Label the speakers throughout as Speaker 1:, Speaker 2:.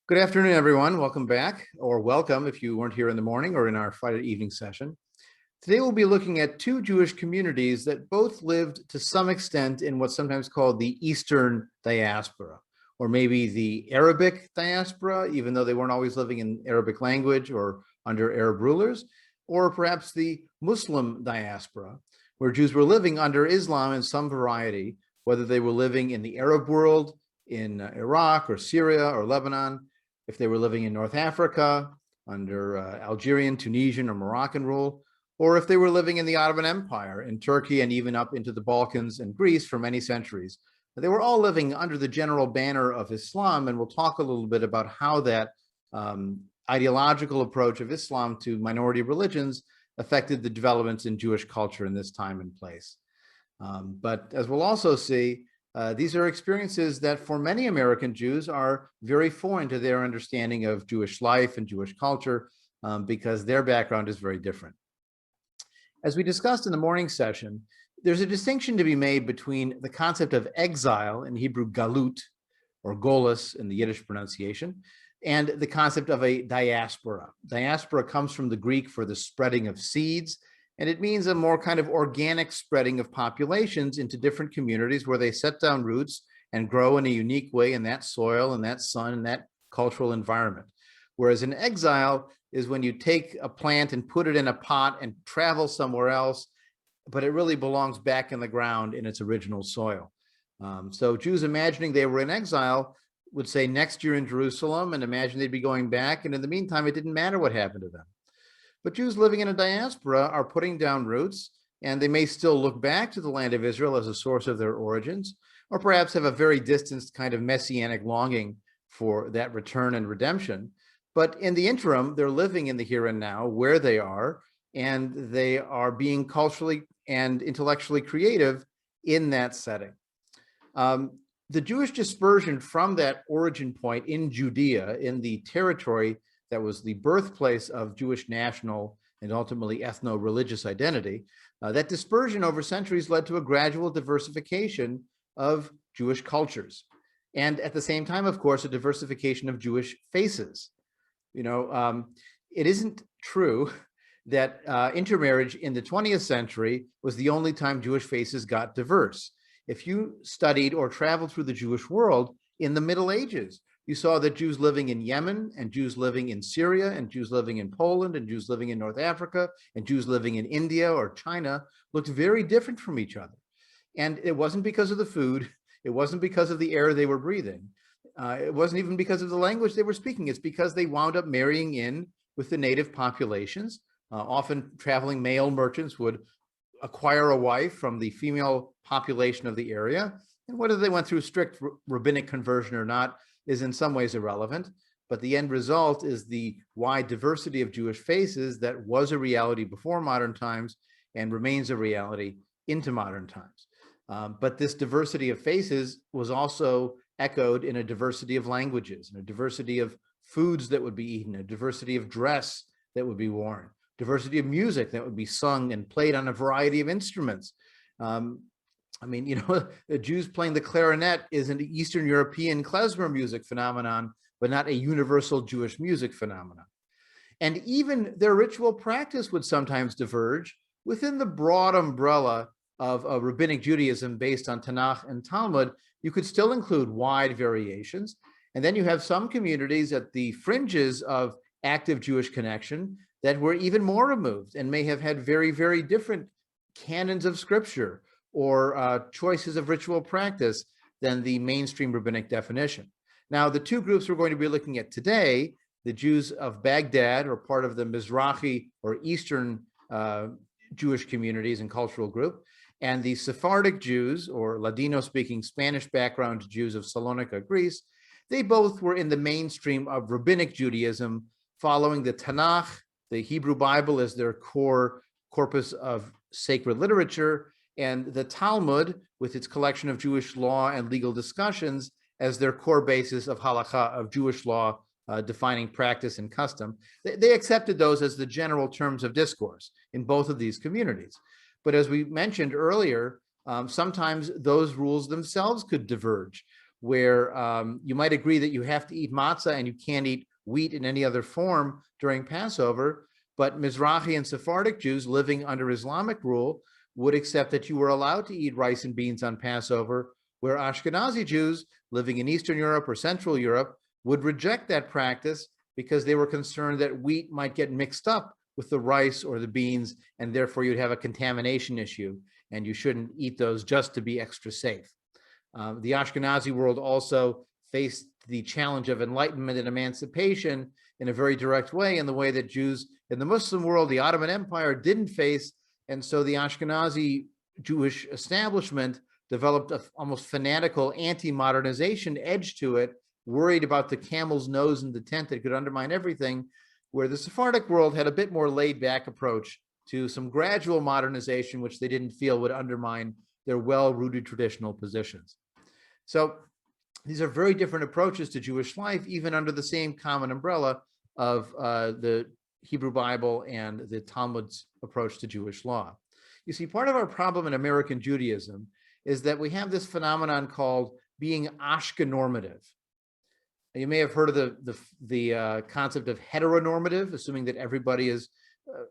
Speaker 1: Good afternoon, everyone. Welcome back, or welcome if you weren't here in the morning or in our Friday evening session. Today, we'll be looking at two Jewish communities that both lived to some extent in what's sometimes called the Eastern diaspora, or maybe the Arabic diaspora, even though they weren't always living in Arabic language or under Arab rulers, or perhaps the Muslim diaspora, where Jews were living under Islam in some variety, whether they were living in the Arab world, in Iraq or Syria or Lebanon, if they were living in North Africa under Algerian, Tunisian, or Moroccan rule, or if they were living in the Ottoman Empire, in Turkey, and even up into the Balkans and Greece for many centuries. They were all living under the general banner of Islam, and we'll talk a little bit about how that ideological approach of Islam to minority religions affected the developments in Jewish culture in this time and place. But as we'll also see, these are experiences that for many American Jews are very foreign to their understanding of Jewish life and Jewish culture because their background is very different. As we discussed in the morning session, there's a distinction to be made between the concept of exile, in Hebrew galut, or golus in the Yiddish pronunciation, and the concept of a diaspora. Diaspora comes from the Greek for the spreading of seeds, and it means a more kind of organic spreading of populations into different communities where they set down roots and grow in a unique way in that soil and that sun and that cultural environment. Whereas an exile is when you take a plant and put it in a pot and travel somewhere else, but it really belongs back in the ground in its original soil. So Jews imagining they were in exile would say next year in Jerusalem and imagine they'd be going back. And in the meantime, it didn't matter what happened to them. But Jews living in a diaspora are putting down roots, and they may still look back to the land of Israel as a source of their origins, or perhaps have a very distanced kind of messianic longing for that return and redemption. But in the interim, they're living in the here and now where they are, and they are being culturally and intellectually creative in that setting. The Jewish dispersion from that origin point in Judea, in the territory that was the birthplace of Jewish national and ultimately ethno-religious identity, that dispersion over centuries led to a gradual diversification of Jewish cultures. And at the same time, of course, a diversification of Jewish faces. It isn't true that intermarriage in the 20th century was the only time Jewish faces got diverse. If you studied or traveled through the Jewish world in the Middle Ages, you saw that Jews living in Yemen and Jews living in Syria and Jews living in Poland and Jews living in North Africa and Jews living in India or China looked very different from each other. And it wasn't because of the food. It wasn't because of the air they were breathing. It wasn't even because of the language they were speaking. It's because they wound up marrying in with the native populations. Often traveling male merchants would acquire a wife from the female population of the area. And whether they went through strict rabbinic conversion or not is in some ways irrelevant, but the end result is the wide diversity of Jewish faces that was a reality before modern times and remains a reality into modern times. But this diversity of faces was also echoed in a diversity of languages, and a diversity of foods that would be eaten, a diversity of dress that would be worn, diversity of music that would be sung and played on a variety of instruments. The Jews playing the clarinet is an Eastern European klezmer music phenomenon, but not a universal Jewish music phenomenon. And even their ritual practice would sometimes diverge within the broad umbrella of rabbinic Judaism based on Tanakh and Talmud. You could still include wide variations. And then you have some communities at the fringes of active Jewish connection that were even more removed and may have had very, very different canons of scripture or choices of ritual practice than the mainstream rabbinic definition. Now, the two groups we're going to be looking at today, the Jews of Baghdad, or part of the Mizrahi or Eastern Jewish communities and cultural group, and the Sephardic Jews, or Ladino-speaking Spanish background Jews of Salonika, Greece, they both were in the mainstream of rabbinic Judaism, following the Tanakh, the Hebrew Bible, as their core corpus of sacred literature, and the Talmud, with its collection of Jewish law and legal discussions, as their core basis of halakha, of Jewish law defining practice and custom. They accepted those as the general terms of discourse in both of these communities. But as we mentioned earlier, sometimes those rules themselves could diverge, where you might agree that you have to eat matzah and you can't eat wheat in any other form during Passover, but Mizrahi and Sephardic Jews living under Islamic rule would accept that you were allowed to eat rice and beans on Passover, where Ashkenazi Jews living in Eastern Europe or Central Europe would reject that practice because they were concerned that wheat might get mixed up with the rice or the beans, and therefore you'd have a contamination issue, and you shouldn't eat those just to be extra safe. The Ashkenazi world also faced the challenge of enlightenment and emancipation in a very direct way, in the way that Jews in the Muslim world, the Ottoman Empire, didn't face. And so the Ashkenazi Jewish establishment developed an almost fanatical anti-modernization edge to it, worried about the camel's nose in the tent that could undermine everything, where the Sephardic world had a bit more laid-back approach to some gradual modernization, which they didn't feel would undermine their well-rooted traditional positions. So these are very different approaches to Jewish life, even under the same common umbrella of the Hebrew Bible and the Talmud's approach to Jewish law. You see, part of our problem in American Judaism is that we have this phenomenon called being Ashkenormative. You may have heard of the concept of heteronormative, assuming that everybody is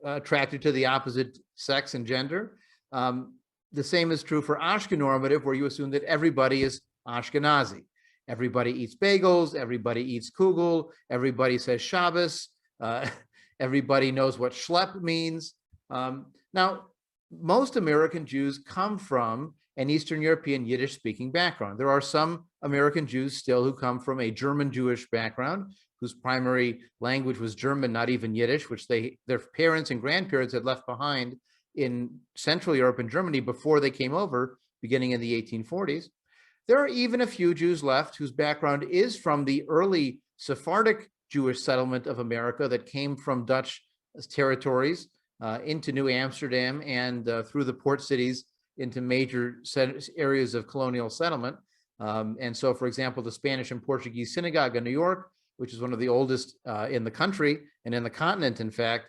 Speaker 1: attracted to the opposite sex and gender. The same is true for Ashkenormative, where you assume that everybody is Ashkenazi. Everybody eats bagels, everybody eats kugel, everybody says Shabbos, everybody knows what schlep means. Now, most American Jews come from an Eastern European Yiddish-speaking background. There are some American Jews still who come from a German Jewish background, whose primary language was German, not even Yiddish, which their parents and grandparents had left behind in Central Europe and Germany before they came over, beginning in the 1840s. There are even a few Jews left whose background is from the early Sephardic Jewish settlement of America that came from Dutch territories into New Amsterdam and through the port cities into major areas of colonial settlement. And so, for example, the Spanish and Portuguese synagogue in New York, which is one of the oldest in the country and in the continent, in fact,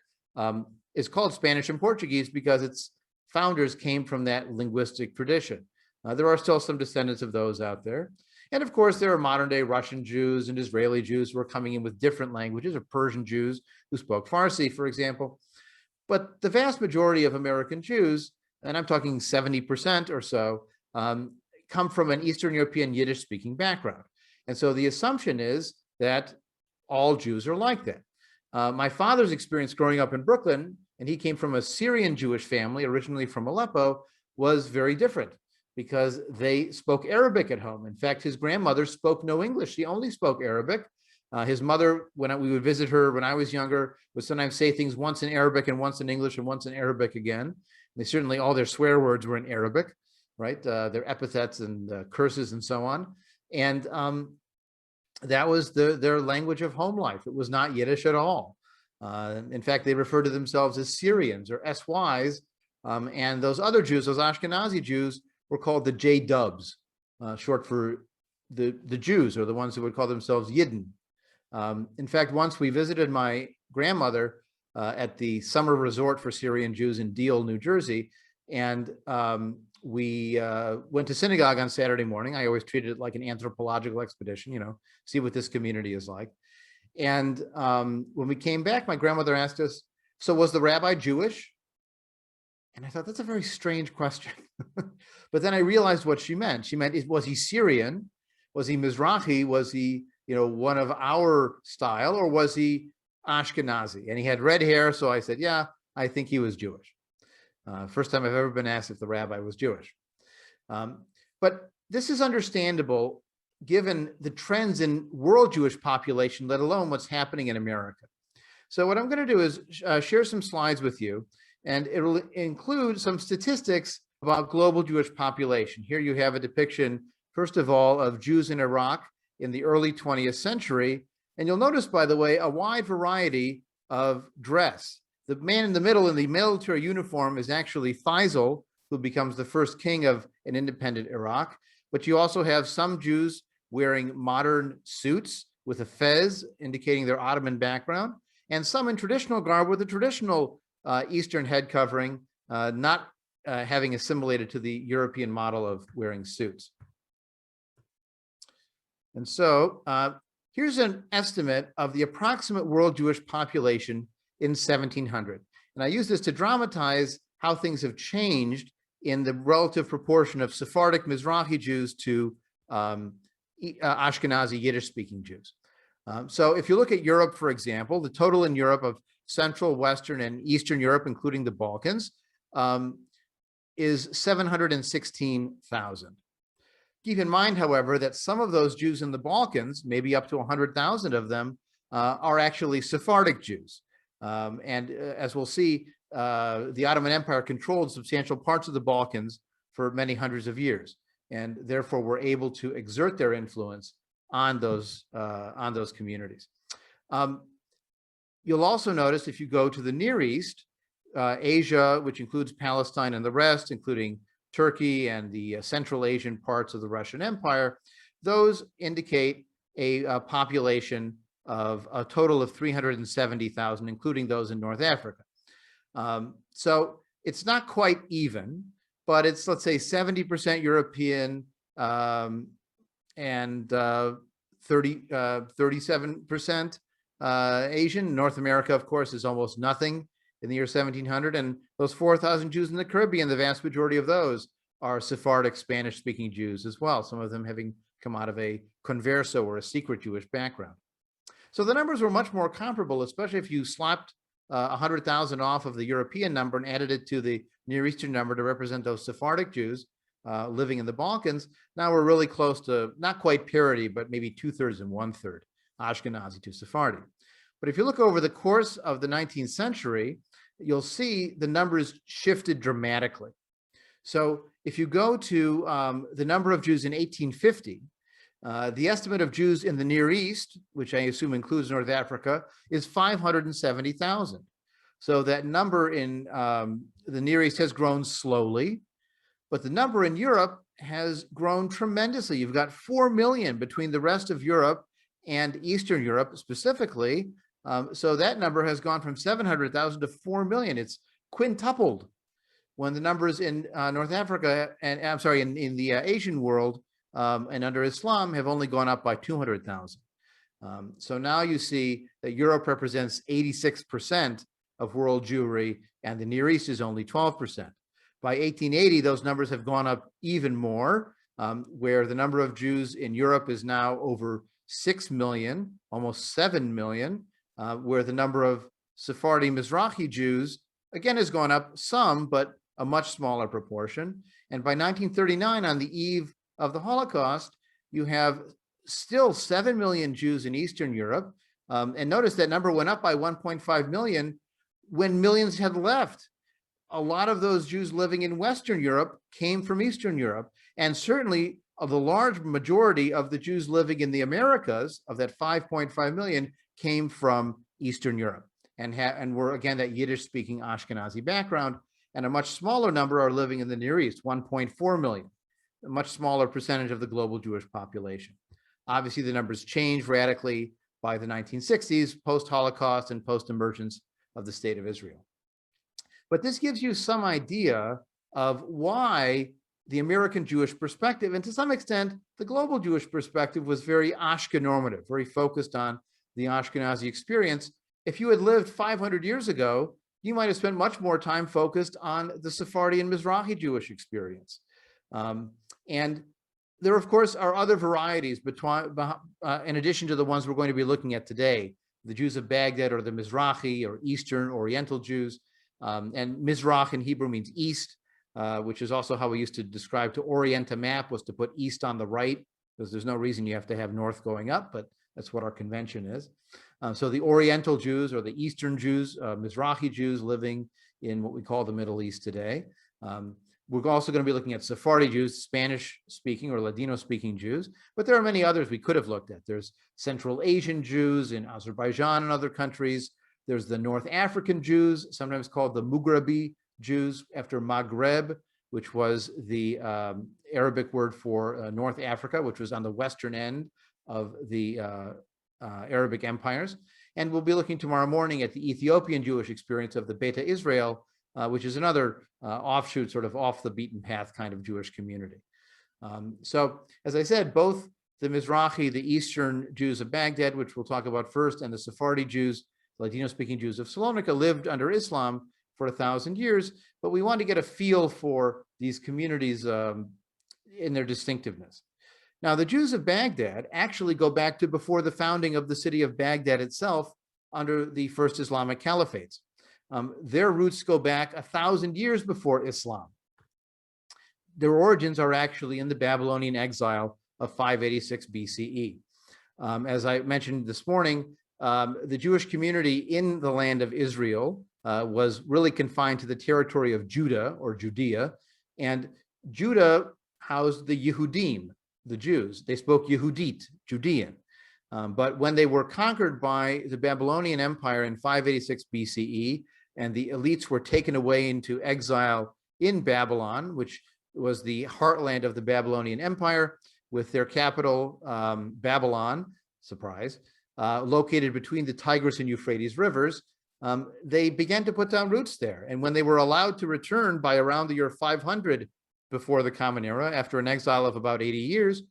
Speaker 1: is called Spanish and Portuguese because its founders came from that linguistic tradition. There are still some descendants of those out there. And of course, there are modern day Russian Jews and Israeli Jews who are coming in with different languages, or Persian Jews who spoke Farsi, for example. But the vast majority of American Jews, and I'm talking 70% or so, come from an Eastern European Yiddish speaking background. And so the assumption is that all Jews are like that. My father's experience growing up in Brooklyn, and he came from a Syrian Jewish family, originally from Aleppo, was very different because they spoke Arabic at home. In fact, his grandmother spoke no English. She only spoke Arabic. His mother, when we would visit her when I was younger, would sometimes say things once in Arabic and once in English and once in Arabic again. They certainly, all their swear words were in Arabic, right? Their epithets and curses and so on. And that was their language of home life. It was not Yiddish at all. In fact, they refer to themselves as Syrians or SYs. And those other Jews, those Ashkenazi Jews, were called the J-dubs, short for the Jews, or the ones who would call themselves Yidden. In fact, once we visited my grandmother at the summer resort for Syrian Jews in Deal, New Jersey, and we went to synagogue on Saturday morning. I always treated it like an anthropological expedition, you know, see what this community is like. And when we came back, my grandmother asked us, so was the rabbi Jewish? And I thought, that's a very strange question. But then I realized what she meant. She meant, was he Syrian? Was he Mizrahi? Was he, you know, one of our style, or was he Ashkenazi? And he had red hair. So I said, yeah, I think he was Jewish. First time I've ever been asked if the rabbi was Jewish. But this is understandable given the trends in world Jewish population, let alone what's happening in America. So what I'm going to do is share some slides with you, and it will include some statistics about global Jewish population. Here you have a depiction, first of all, of Jews in Iraq in the early 20th century. And you'll notice, by the way, a wide variety of dress. The man in the middle in the military uniform is actually Faisal, who becomes the first king of an independent Iraq. But you also have some Jews wearing modern suits with a fez, indicating their Ottoman background, and some in traditional garb with a traditional Eastern head covering, not having assimilated to the European model of wearing suits. And so here's an estimate of the approximate world Jewish population in 1700. And I use this to dramatize how things have changed in the relative proportion of Sephardic Mizrahi Jews to Ashkenazi Yiddish-speaking Jews. So if you look at Europe, for example, the total in Europe of Central, Western, and Eastern Europe, including the Balkans, is 716,000. Keep in mind, however, that some of those Jews in the Balkans, maybe up to 100,000 of them, are actually Sephardic Jews. And as we'll see, the Ottoman Empire controlled substantial parts of the Balkans for many hundreds of years, and therefore were able to exert their influence on those communities. You'll also notice if you go to the Near East, Asia, which includes Palestine and the rest, including Turkey and the Central Asian parts of the Russian Empire, those indicate a population of a total of 370,000, including those in North Africa. So it's not quite even, but it's, let's say, 70% European and 37% Asian. North America, of course, is almost nothing in the year 1700, and those 4,000 Jews in the Caribbean, the vast majority of those are Sephardic Spanish-speaking Jews as well, some of them having come out of a converso or a secret Jewish background. So the numbers were much more comparable, especially if you slapped 100,000 off of the European number and added it to the Near Eastern number to represent those Sephardic Jews living in the Balkans. Now we're really close to, not quite parity, but maybe 2/3 and 1/3 Ashkenazi to Sephardi. But if you look over the course of the 19th century, you'll see the numbers shifted dramatically. So if you go to the number of Jews in 1850, the estimate of Jews in the Near East, which I assume includes North Africa, is 570,000. So that number in the Near East has grown slowly, but the number in Europe has grown tremendously. You've got 4 million between the rest of Europe and Eastern Europe specifically. So that number has gone from 700,000 to 4 million. It's quintupled, when the numbers in North Africa, and I'm sorry, in the Asian world and under Islam have only gone up by 200,000. So now you see that Europe represents 86% of world Jewry, and the Near East is only 12%. By 1880, those numbers have gone up even more, where the number of Jews in Europe is now over 6 million, almost 7 million, where the number of Sephardi Mizrahi Jews, again, has gone up some, but a much smaller proportion. And by 1939, on the eve of the Holocaust, you have still 7 million Jews in Eastern Europe. And notice that number went up by 1.5 million when millions had left. A lot of those Jews living in Western Europe came from Eastern Europe. And certainly of the large majority of the Jews living in the Americas, of that 5.5 million, came from Eastern Europe and were, again, that Yiddish-speaking Ashkenazi background. And a much smaller number are living in the Near East, 1.4 million, a much smaller percentage of the global Jewish population. Obviously, the numbers changed radically by the 1960s, post-Holocaust and post-emergence of the State of Israel. But this gives you some idea of why the American Jewish perspective, and to some extent, the global Jewish perspective, was very Ashkenormative, very focused on the Ashkenazi experience. If you had lived 500 years ago, you might have spent much more time focused on the Sephardi and Mizrahi Jewish experience. And there, of course, are other varieties between, in addition to the ones we're going to be looking at today, the Jews of Baghdad, or the Mizrahi or Eastern Oriental Jews. And Mizrach in Hebrew means east, which is also how we used to describe, to orient a map was to put east on the right, because there's no reason you have to have north going up, but that's what our convention is. So the Oriental Jews, or the Eastern Jews, Mizrahi Jews living in what we call the Middle East today. We're also going to be looking at Sephardi Jews, Spanish-speaking or Ladino-speaking Jews, but there are many others we could have looked at. There's Central Asian Jews in Azerbaijan and other countries. There's the North African Jews, sometimes called the Mughrabi Jews, after Maghreb, which was the Arabic word for North Africa, which was on the western end of the Arabic empires. And we'll be looking tomorrow morning at the Ethiopian Jewish experience of the Beta Israel, which is another offshoot, sort of off the beaten path kind of Jewish community. So, as I said, both the Mizrahi, the Eastern Jews of Baghdad, which we'll talk about first, and the Sephardi Jews, Ladino-speaking Jews of Salonika, lived under Islam for 1,000 years, but we want to get a feel for these communities in their distinctiveness. Now, the Jews of Baghdad actually go back to before the founding of the city of Baghdad itself under the first Islamic caliphates. Their roots go back 1,000 years before Islam. Their origins are actually in the Babylonian exile of 586 BCE. As I mentioned this morning, the Jewish community in the land of Israel was really confined to the territory of Judah or Judea, and Judah housed the Yehudim, the Jews. They spoke Yehudit, Judean. But when they were conquered by the Babylonian Empire in 586 BCE, and the elites were taken away into exile in Babylon, which was the heartland of the Babylonian Empire, with their capital, Babylon, surprise, located between the Tigris and Euphrates rivers, they began to put down roots there. And when they were allowed to return by around the year 500 before the Common Era, after an exile of about 80 years,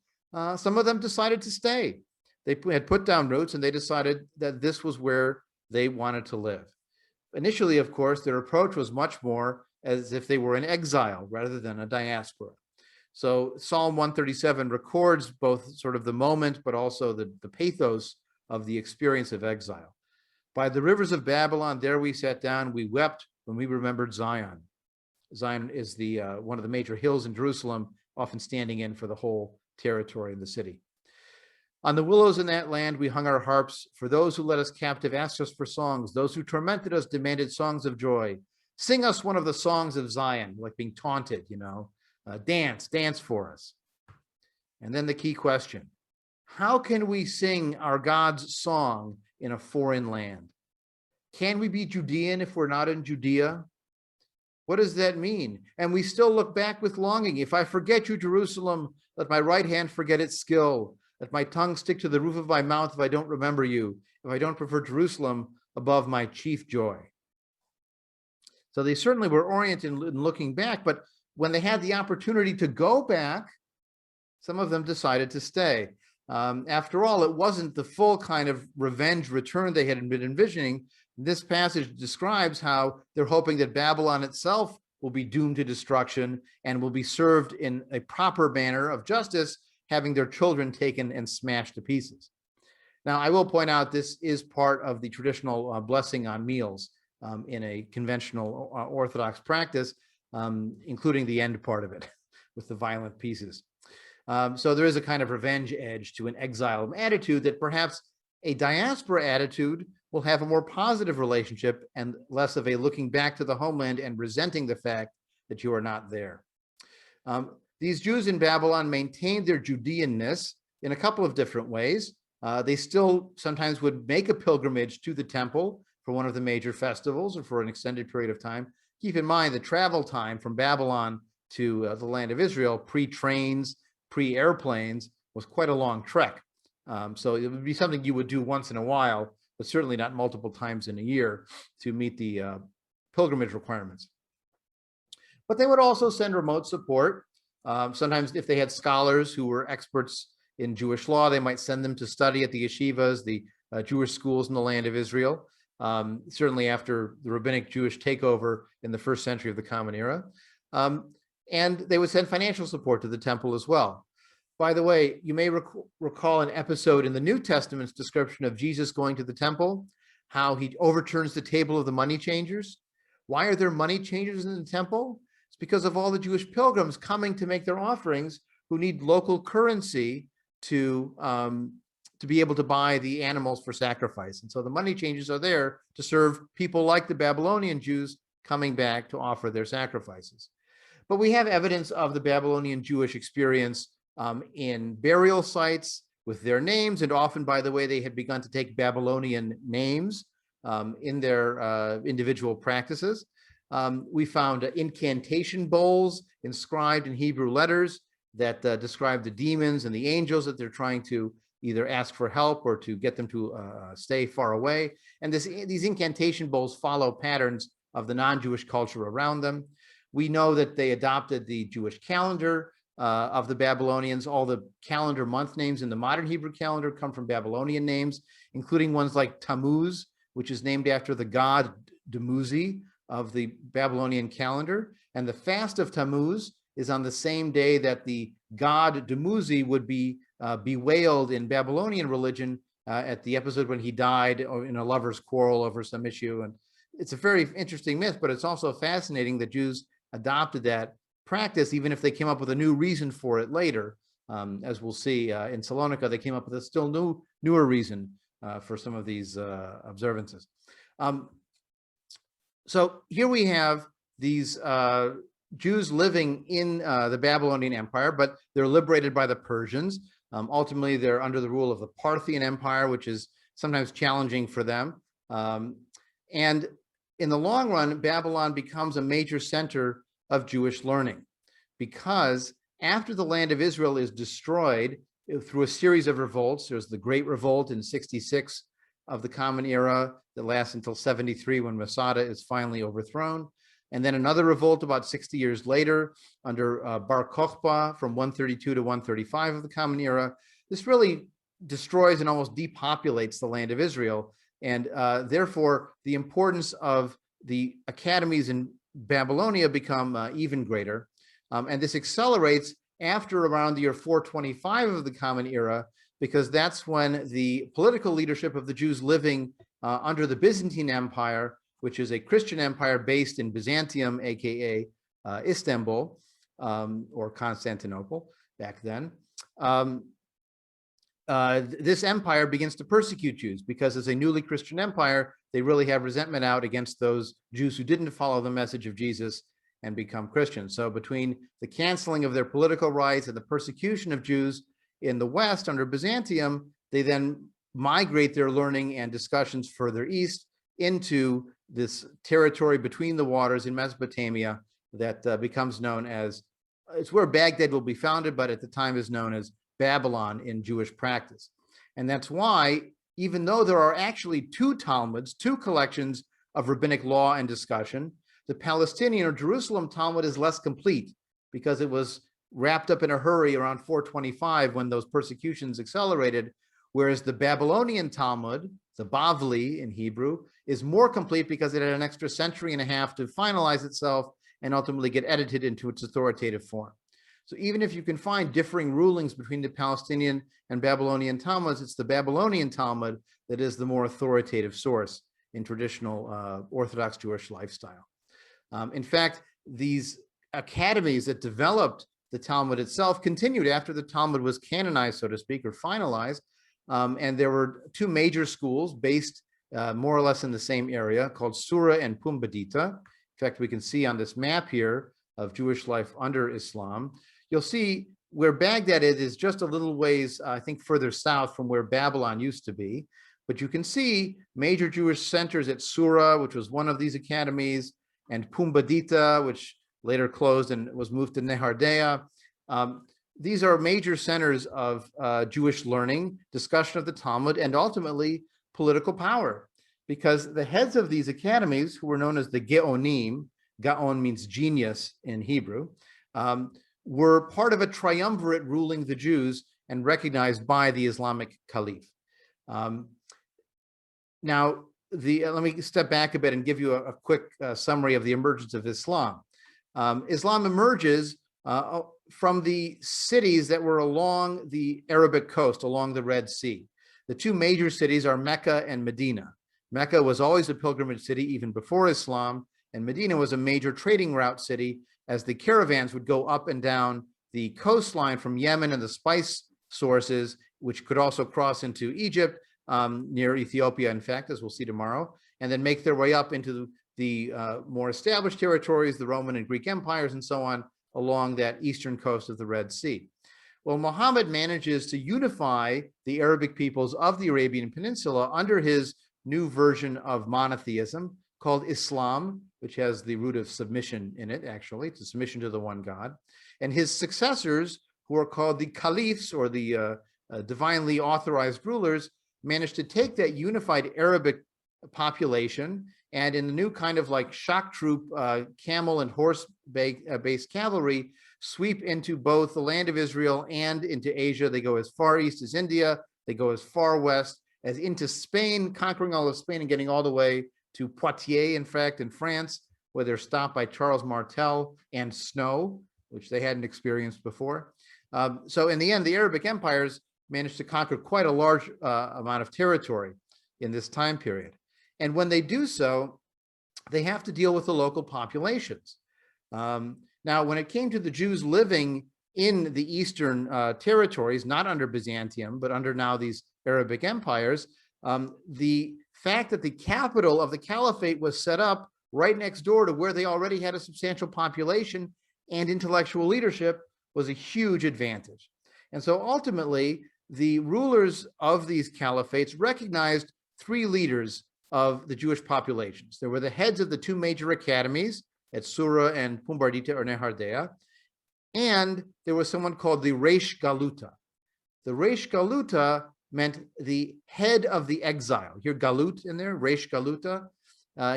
Speaker 1: some of them decided to stay. They had put down roots and they decided that this was where they wanted to live. Initially, of course, their approach was much more as if they were in exile rather than a diaspora. So Psalm 137 records both sort of the moment, but also the pathos of the experience of exile. By the rivers of Babylon, there we sat down, we wept when we remembered Zion. Zion is the one of the major hills in Jerusalem, often standing in for the whole territory of the city. On the willows in that land, we hung our harps. For those who led us captive asked us for songs. Those who tormented us demanded songs of joy. Sing us one of the songs of Zion, like being taunted, you know. Dance for us. And then the key question, how can we sing our God's song in a foreign land? Can we be Judean if we're not in Judea? What does that mean? And we still look back with longing. If I forget you, Jerusalem, let my right hand forget its skill. Let my tongue stick to the roof of my mouth if I don't remember you, if I don't prefer Jerusalem above my chief joy. So they certainly were oriented in looking back, but when they had the opportunity to go back, some of them decided to stay. After all, it wasn't the full kind of revenge return they had been envisioning. This passage describes how they're hoping that Babylon itself will be doomed to destruction and will be served in a proper manner of justice, having their children taken and smashed to pieces. Now, I will point out this is part of the traditional blessing on meals in a conventional Orthodox practice, including the end part of it with the violent pieces. So there is a kind of revenge edge to an exile attitude that perhaps a diaspora attitude will have a more positive relationship and less of a looking back to the homeland and resenting the fact that you are not there. These Jews in Babylon maintained their Judeanness in a couple of different ways. They still sometimes would make a pilgrimage to the temple for one of the major festivals or for an extended period of time. Keep in mind the travel time from Babylon to the land of Israel, pre-trains, pre-airplanes, was quite a long trek. So it would be something you would do once in a while, but certainly not multiple times in a year to meet the pilgrimage requirements. But they would also send remote support. Sometimes if they had scholars who were experts in Jewish law, they might send them to study at the yeshivas, the Jewish schools in the land of Israel, certainly after the rabbinic Jewish takeover in the first century of the Common Era. And they would send financial support to the temple as well. By the way, you may recall an episode in the New Testament's description of Jesus going to the temple, how he overturns the table of the money changers. Why are there money changers in the temple? It's because of all the Jewish pilgrims coming to make their offerings who need local currency to be able to buy the animals for sacrifice. And so the money changers are there to serve people like the Babylonian Jews coming back to offer their sacrifices. But we have evidence of the Babylonian Jewish experience in burial sites with their names, and often, by the way, they had begun to take Babylonian names in their individual practices. We found incantation bowls inscribed in Hebrew letters that describe the demons and the angels that they're trying to either ask for help or to get them to stay far away. And these incantation bowls follow patterns of the non-Jewish culture around them. We know that they adopted the Jewish calendar of the Babylonians. All the calendar month names in the modern Hebrew calendar come from Babylonian names, including ones like Tammuz, which is named after the god Dumuzi of the Babylonian calendar. And the fast of Tammuz is on the same day that the god Dumuzi would be bewailed in Babylonian religion at the episode when he died in a lover's quarrel over some issue. And it's a very interesting myth, but it's also fascinating that Jews adopted that practice, even if they came up with a new reason for it later. As we'll see in Salonika, they came up with a still newer reason for some of these observances. So here we have these Jews living in the Babylonian Empire, but they're liberated by the Persians. Ultimately, they're under the rule of the Parthian Empire, which is sometimes challenging for them. And in the long run, Babylon becomes a major center of Jewish learning, because after the land of Israel is destroyed through a series of revolts, there's the Great Revolt in 66 of the Common Era that lasts until 73 when Masada is finally overthrown. And then another revolt about 60 years later under Bar Kokhba from 132 to 135 of the Common Era. This really destroys and almost depopulates the land of Israel. And therefore, the importance of the academies in Babylonia become even greater. And this accelerates after around the year 425 of the Common Era, because that's when the political leadership of the Jews living under the Byzantine Empire, which is a Christian empire based in Byzantium, aka Istanbul, or Constantinople back then. This empire begins to persecute Jews, because as a newly Christian empire, they really have resentment out against those Jews who didn't follow the message of Jesus and become Christians. So between the canceling of their political rights and the persecution of Jews in the West under Byzantium, they then migrate their learning and discussions further east into this territory between the waters in Mesopotamia that becomes known as, it's where Baghdad will be founded, but at the time is known as Babylon in Jewish practice. And that's why, even though there are actually two Talmuds, two collections of rabbinic law and discussion, the Palestinian or Jerusalem Talmud is less complete, because it was wrapped up in a hurry around 425 when those persecutions accelerated, whereas the Babylonian Talmud, the Bavli in Hebrew, is more complete because it had an extra century and a half to finalize itself and ultimately get edited into its authoritative form. So even if you can find differing rulings between the Palestinian and Babylonian Talmuds, it's the Babylonian Talmud that is the more authoritative source in traditional Orthodox Jewish lifestyle. In fact, these academies that developed the Talmud itself continued after the Talmud was canonized, so to speak, or finalized. And there were two major schools based more or less in the same area called Sura and Pumbedita. In fact, we can see on this map here of Jewish life under Islam, you'll see where Baghdad is just a little ways, I think, further south from where Babylon used to be. But you can see major Jewish centers at Sura, which was one of these academies, and Pumbedita, which later closed and was moved to Nehardea. These are major centers of Jewish learning, discussion of the Talmud, and ultimately political power, because the heads of these academies, who were known as the Geonim, Gaon means genius in Hebrew, were part of a triumvirate ruling the Jews and recognized by the Islamic Caliph. Now, let me step back a bit and give you a quick summary of the emergence of Islam. Islam emerges from the cities that were along the Arabic coast, along the Red Sea. The two major cities are Mecca and Medina. Mecca was always a pilgrimage city even before Islam, and Medina was a major trading route city as the caravans would go up and down the coastline from Yemen and the spice sources, which could also cross into Egypt, near Ethiopia, in fact, as we'll see tomorrow, and then make their way up into the more established territories, the Roman and Greek empires and so on, along that eastern coast of the Red Sea. Well, Muhammad manages to unify the Arabic peoples of the Arabian Peninsula under his new version of monotheism called Islam, which has the root of submission in it, actually, to submission to the one God. And his successors, who are called the caliphs, or the divinely authorized rulers, managed to take that unified Arabic population and in the new kind of like shock troop camel and horse based cavalry, sweep into both the land of Israel and into Asia. They go as far east as India. They go as far west as into Spain, conquering all of Spain and getting all the way to Poitiers, in fact, in France, where they're stopped by Charles Martel and snow, which they hadn't experienced before. So in the end, the Arabic empires managed to conquer quite a large amount of territory in this time period. And when they do so, they have to deal with the local populations. Now, when it came to the Jews living in the eastern territories, not under Byzantium, but under now these Arabic empires, the fact that the capital of the caliphate was set up right next door to where they already had a substantial population and intellectual leadership was a huge advantage. And so ultimately, the rulers of these caliphates recognized three leaders of the Jewish populations. There were the heads of the two major academies at Sura and Pumbardita or Nehardea, and there was someone called the Reish Galuta. The Reish Galuta meant the head of the exile. Here, Galut in there, Reish Galuta.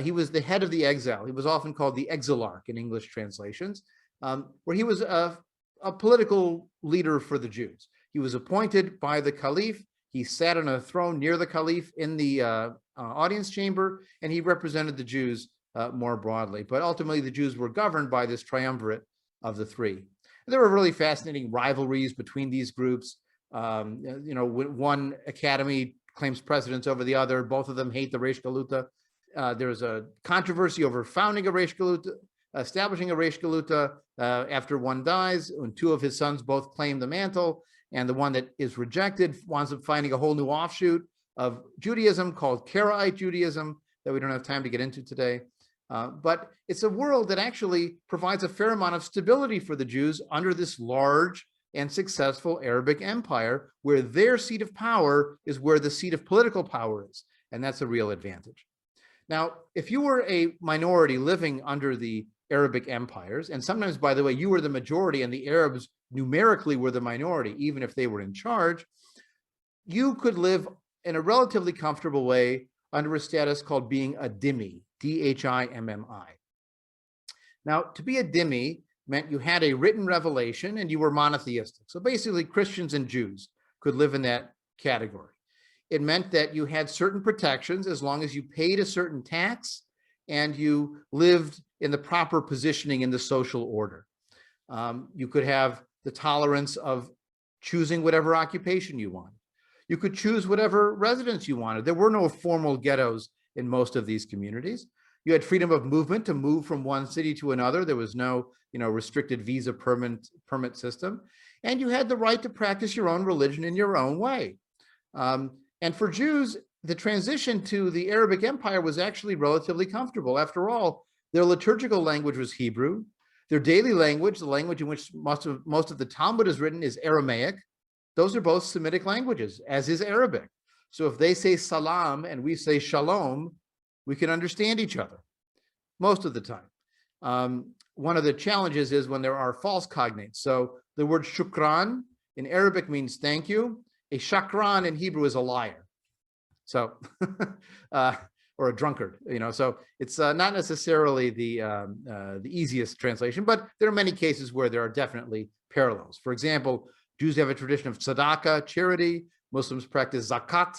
Speaker 1: He was the head of the exile. He was often called the exilarch in English translations, where he was a political leader for the Jews. He was appointed by the caliph. He sat on a throne near the caliph in the audience chamber, and he represented the Jews more broadly. But ultimately, the Jews were governed by this triumvirate of the three. There were really fascinating rivalries between these groups. One academy claims precedence over the other. Both of them hate the Reish Galuta. There's a controversy over founding a Reish Galuta, establishing a Reish Galuta after one dies, when two of his sons both claim the mantle, and the one that is rejected winds up finding a whole new offshoot of Judaism called Karaite Judaism that we don't have time to get into today. But it's a world that actually provides a fair amount of stability for the Jews under this large and successful Arabic empire, where their seat of power is where the seat of political power is. And that's a real advantage. Now, if you were a minority living under the Arabic empires, and sometimes, by the way, you were the majority and the Arabs numerically were the minority, even if they were in charge, you could live in a relatively comfortable way under a status called being a dhimmi, D-H-I-M-M-I. Now, to be a dhimmi meant you had a written revelation and you were monotheistic. So basically, Christians and Jews could live in that category. It meant that you had certain protections as long as you paid a certain tax and you lived in the proper positioning in the social order. You could have the tolerance of choosing whatever occupation you wanted. You could choose whatever residence you wanted. There were no formal ghettos in most of these communities. You had freedom of movement to move from one city to another. There was no, restricted visa permit system. And you had the right to practice your own religion in your own way. And for Jews, the transition to the Arabic Empire was actually relatively comfortable. After all, their liturgical language was Hebrew. Their daily language, the language in which most of the Talmud is written, is Aramaic. Those are both Semitic languages, as is Arabic. So if they say salam and we say shalom, we can understand each other most of the time. One of the challenges is when there are false cognates. So the word shukran in Arabic means thank you. A shakran in Hebrew is a liar. So, or a drunkard, so it's not necessarily the easiest translation, but there are many cases where there are definitely parallels. For example, Jews have a tradition of tzedakah, charity. Muslims practice zakat,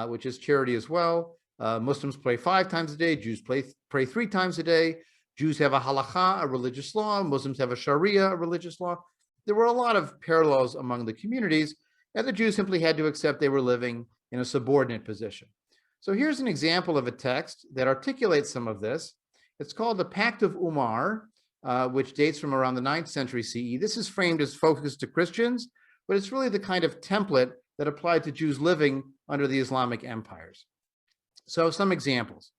Speaker 1: which is charity as well. Muslims pray 5 times a day. Jews pray 3 times a day. Jews have a halakha, a religious law. Muslims have a sharia, a religious law. There were a lot of parallels among the communities, and the Jews simply had to accept they were living in a subordinate position. So here's an example of a text that articulates some of this. It's called the Pact of Umar, which dates from around the 9th century CE. This is framed as focused to Christians, but it's really the kind of template that applied to Jews living under the Islamic empires. So some examples.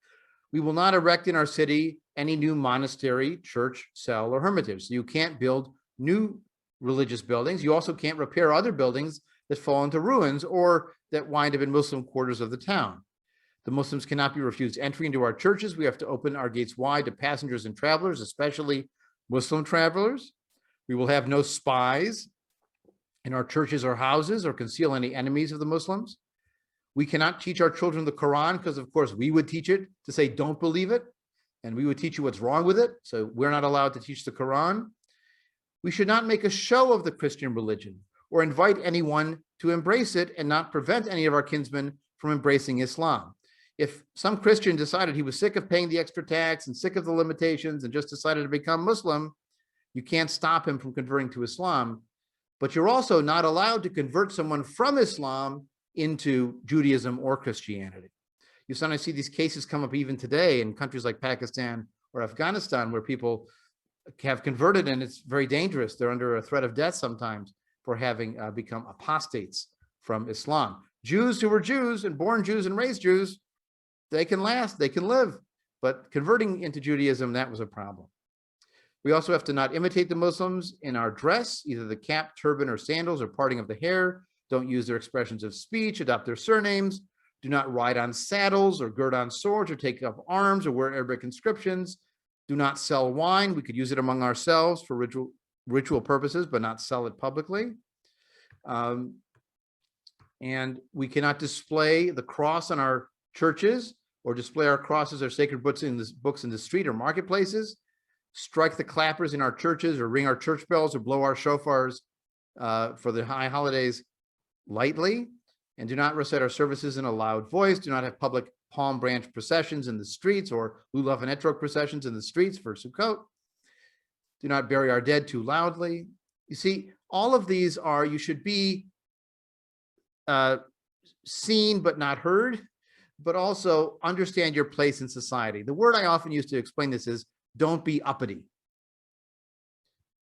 Speaker 1: We will not erect in our city any new monastery, church, cell, or hermitage. So you can't build new religious buildings. You also can't repair other buildings that fall into ruins or that wind up in Muslim quarters of the town. The Muslims cannot be refused entry into our churches. We have to open our gates wide to passengers and travelers, especially Muslim travelers. We will have no spies in our churches or houses or conceal any enemies of the Muslims. We cannot teach our children the Quran because, of course, we would teach it to say, don't believe it. And we would teach you what's wrong with it. So we're not allowed to teach the Quran. We should not make a show of the Christian religion or invite anyone to embrace it and not prevent any of our kinsmen from embracing Islam. If some Christian decided he was sick of paying the extra tax and sick of the limitations and just decided to become Muslim, you can't stop him from converting to Islam, but you're also not allowed to convert someone from Islam into Judaism or Christianity. You sometimes see these cases come up even today in countries like Pakistan or Afghanistan, where people have converted and it's very dangerous. They're under a threat of death sometimes for having become apostates from Islam. Jews who were Jews and born Jews and raised Jews, they can last, they can live, but converting into Judaism, that was a problem. We also have to not imitate the Muslims in our dress, either the cap, turban, or sandals, or parting of the hair. Don't use their expressions of speech, adopt their surnames. Do not ride on saddles or gird on swords or take up arms or wear Arabic inscriptions. Do not sell wine. We could use it among ourselves for ritual purposes, but not sell it publicly. And we cannot display the cross on our churches or display our crosses or sacred books in the street or marketplaces. Strike the clappers in our churches or ring our church bells or blow our shofars for the high holidays lightly. And do not recite our services in a loud voice. Do not have public palm branch processions in the streets or lulav and etrog processions in the streets for Sukkot. Do not bury our dead too loudly. You see, all of these are, you should be seen but not heard, but also understand your place in society. The word I often use to explain this is don't be uppity.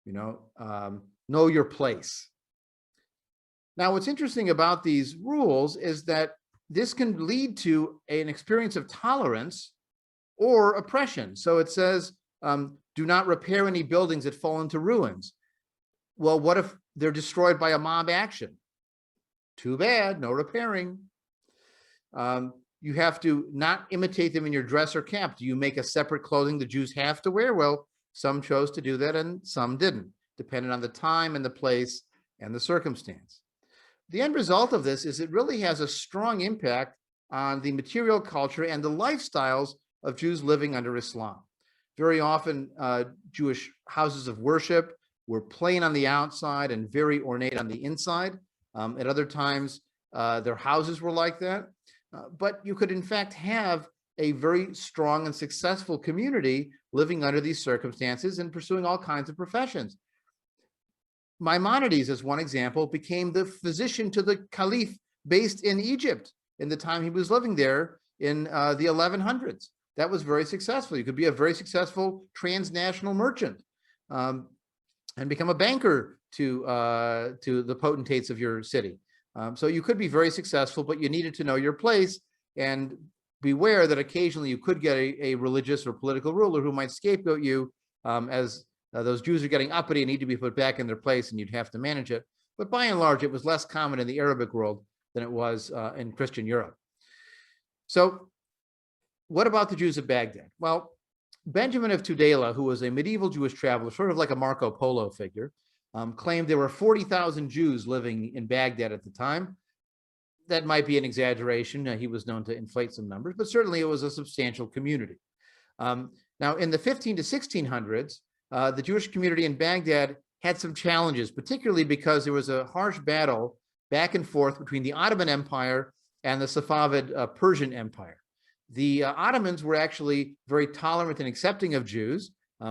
Speaker 1: Know your place. Now, what's interesting about these rules is that this can lead to an experience of tolerance or oppression. So it says, do not repair any buildings that fall into ruins. Well, what if they're destroyed by a mob action? Too bad, no repairing. You have to not imitate them in your dress or cap. Do you make a separate clothing the Jews have to wear? Well, some chose to do that and some didn't, depending on the time and the place and the circumstance. The end result of this is it really has a strong impact on the material culture and the lifestyles of Jews living under Islam. Very often, Jewish houses of worship were plain on the outside and very ornate on the inside. At other times, their houses were like that. But you could, in fact, have a very strong and successful community living under these circumstances and pursuing all kinds of professions. Maimonides, as one example, became the physician to the caliph based in Egypt in the time he was living there in the 1100s. That was very successful. You could be a very successful transnational merchant and become a banker to the potentates of your city. So you could be very successful, but you needed to know your place and beware that occasionally you could get a religious or political ruler who might scapegoat you as those Jews are getting uppity and need to be put back in their place, and you'd have to manage it. But by and large, it was less common in the Arabic world than it was in Christian Europe. So what about the Jews of Baghdad? Well, Benjamin of Tudela, who was a medieval Jewish traveler, sort of like a Marco Polo figure, claimed there were 40,000 Jews living in Baghdad at the time. That might be an exaggeration. He was known to inflate some numbers, but certainly it was a substantial community. Now, in the 15 to 1600s, the Jewish community in Baghdad had some challenges, particularly because there was a harsh battle back and forth between the Ottoman Empire and the Safavid Persian Empire. The Ottomans were actually very tolerant and accepting of Jews,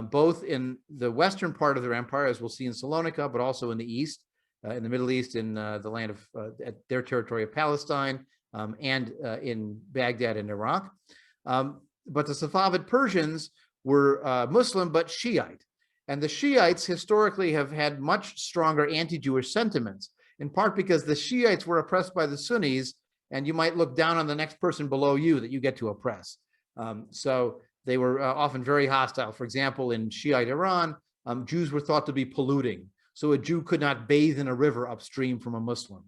Speaker 1: both in the western part of their empire, as we'll see in Salonika, but also in the east, in the Middle East, in the land of their territory of Palestine, and in Baghdad and Iraq. But the Safavid Persians were Muslim, but Shiite. And the Shiites historically have had much stronger anti-Jewish sentiments, in part because the Shiites were oppressed by the Sunnis, and you might look down on the next person below you that you get to oppress. So they were often very hostile. For example, in Shiite Iran, Jews were thought to be polluting. So a Jew could not bathe in a river upstream from a Muslim.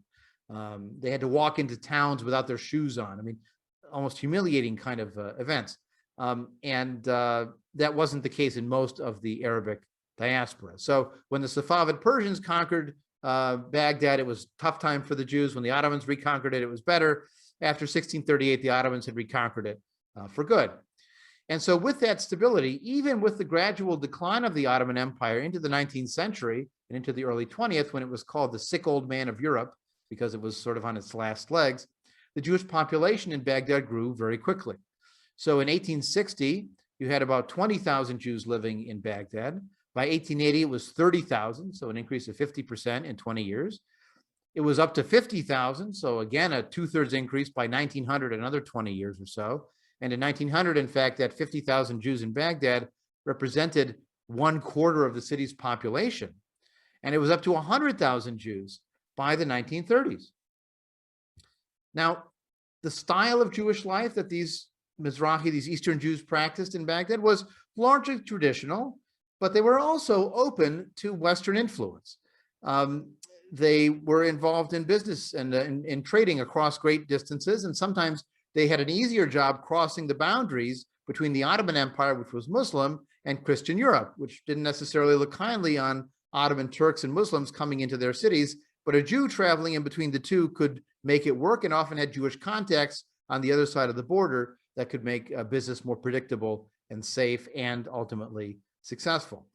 Speaker 1: They had to walk into towns without their shoes on. I mean, almost humiliating kind of events. That wasn't the case in most of the Arabic diaspora. So when the Safavid Persians conquered Baghdad, it was a tough time for the Jews. When the Ottomans reconquered it, it was better. After 1638, the Ottomans had reconquered it for good. And so with that stability, even with the gradual decline of the Ottoman Empire into the 19th century and into the early 20th, when it was called the sick old man of Europe, because it was sort of on its last legs, the Jewish population in Baghdad grew very quickly. So in 1860, you had about 20,000 Jews living in Baghdad. By 1880, it was 30,000, so an increase of 50% in 20 years. It was up to 50,000, so again, a two-thirds increase by 1900, another 20 years or so. And in 1900, in fact, that 50,000 Jews in Baghdad represented 1/4 of the city's population. And it was up to 100,000 Jews by the 1930s. Now, the style of Jewish life that these Mizrahi, these Eastern Jews practiced in Baghdad was largely traditional, but they were also open to Western influence. They were involved in business and in trading across great distances, and sometimes they had an easier job crossing the boundaries between the Ottoman Empire, which was Muslim, and Christian Europe, which didn't necessarily look kindly on Ottoman Turks and Muslims coming into their cities, but a Jew traveling in between the two could make it work and often had Jewish contacts on the other side of the border that could make business more predictable and safe and ultimately successful.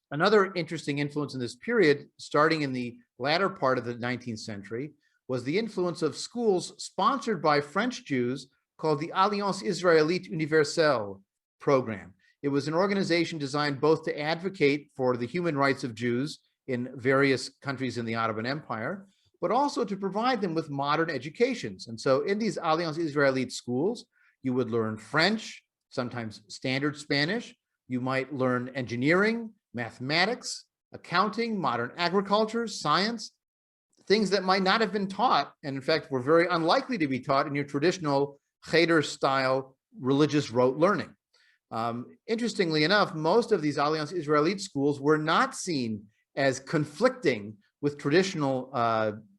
Speaker 1: Another interesting influence in this period, starting in the latter part of the 19th century, was the influence of schools sponsored by French Jews called the Alliance Israélite Universelle program. It was an organization designed both to advocate for the human rights of Jews in various countries in the Ottoman Empire, but also to provide them with modern educations. And so in these Alliance Israélite schools, you would learn French, sometimes standard Spanish. You might learn engineering, mathematics, accounting, modern agriculture, science, things that might not have been taught, and in fact were very unlikely to be taught in your traditional Cheder-style religious rote learning. Interestingly enough, most of these Alliance Israélite schools were not seen as conflicting with traditional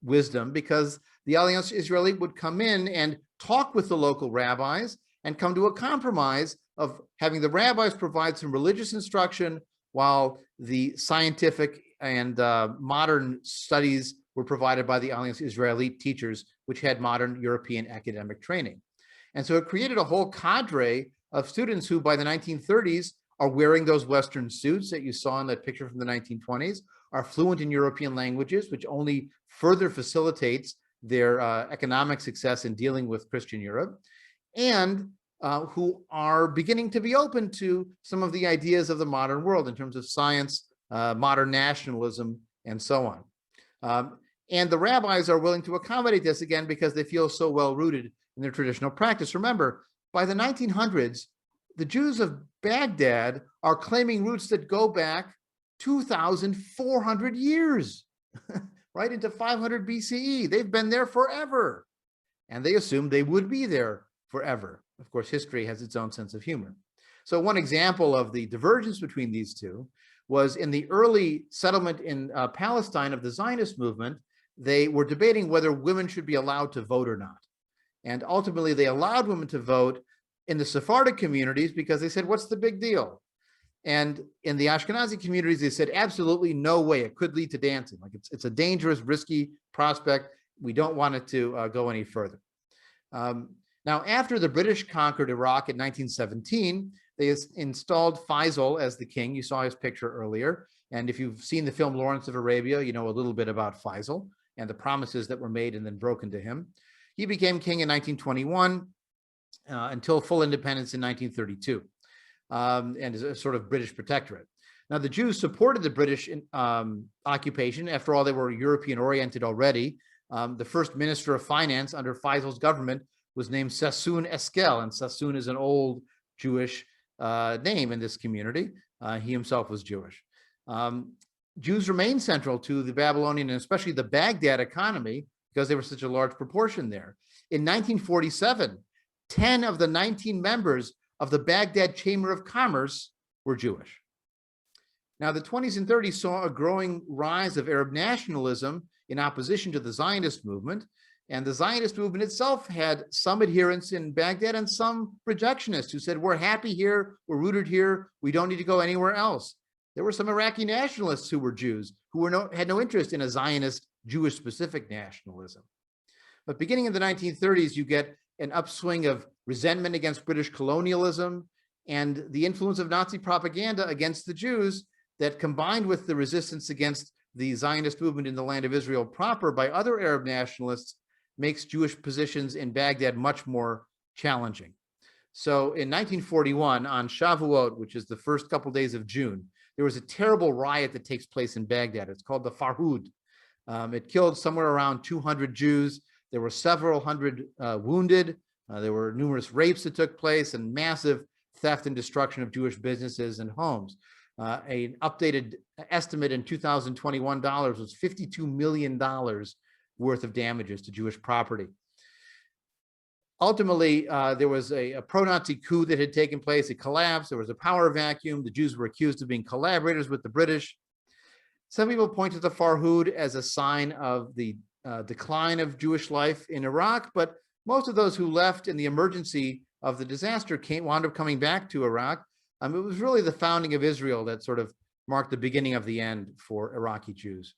Speaker 1: wisdom, because the Alliance Israélite would come in and talk with the local rabbis and come to a compromise of having the rabbis provide some religious instruction while the scientific and modern studies were provided by the Alliance Israélite teachers, which had modern European academic training. And so it created a whole cadre of students who by the 1930s are wearing those Western suits that you saw in that picture from the 1920s, are fluent in European languages, which only further facilitates their economic success in dealing with Christian Europe, and who are beginning to be open to some of the ideas of the modern world in terms of science, modern nationalism, and so on. And the rabbis are willing to accommodate this, again, because they feel so well rooted in their traditional practice. Remember, by the 1900s, the Jews of Baghdad are claiming roots that go back 2,400 years, right into 500 BCE. They've been there forever, and they assumed they would be there forever. Of course, history has its own sense of humor. So one example of the divergence between these two was in the early settlement in Palestine of the Zionist movement. They were debating whether women should be allowed to vote or not. And ultimately, they allowed women to vote in the Sephardic communities because they said, what's the big deal? And in the Ashkenazi communities, they said, absolutely no way. It could lead to dancing. Like it's a dangerous, risky prospect. We don't want it to go any further. Now, after the British conquered Iraq in 1917, they installed Faisal as the king. You saw his picture earlier. And if you've seen the film Lawrence of Arabia, you know a little bit about Faisal and the promises that were made and then broken to him. He became king in 1921 until full independence in 1932, and is a sort of British protectorate. Now, the Jews supported the British occupation. After all, they were European-oriented already. The first minister of finance under Faisal's government was named Sassoon Esquel, and Sassoon is an old Jewish name in this community. He himself was Jewish. Jews remained central to the Babylonian and especially the Baghdad economy because they were such a large proportion there. In 1947, 10 of the 19 members of the Baghdad Chamber of Commerce were Jewish. Now, the 20s and 30s saw a growing rise of Arab nationalism in opposition to the Zionist movement. And the Zionist movement itself had some adherents in Baghdad and some rejectionists who said, we're happy here, we're rooted here, we don't need to go anywhere else. There were some Iraqi nationalists who were Jews who had no interest in a Zionist Jewish-specific nationalism. But beginning in the 1930s, you get an upswing of resentment against British colonialism and the influence of Nazi propaganda against the Jews that, combined with the resistance against the Zionist movement in the land of Israel proper by other Arab nationalists, makes Jewish positions in Baghdad much more challenging. So in 1941, on Shavuot, which is the first couple days of June, there was a terrible riot that takes place in Baghdad. It's called the Farhood. It killed somewhere around 200 Jews. There were several hundred wounded. There were numerous rapes that took place and massive theft and destruction of Jewish businesses and homes. An updated estimate in 2021 dollars was $52 million worth of damages to Jewish property. Ultimately, there was a pro-Nazi coup that had taken place. It collapsed. There was a power vacuum. The Jews were accused of being collaborators with the British. Some people point to the Farhood as a sign of the decline of Jewish life in Iraq, but most of those who left in the emergency of the disaster wound up coming back to Iraq. It was really the founding of Israel that sort of marked the beginning of the end for Iraqi Jews.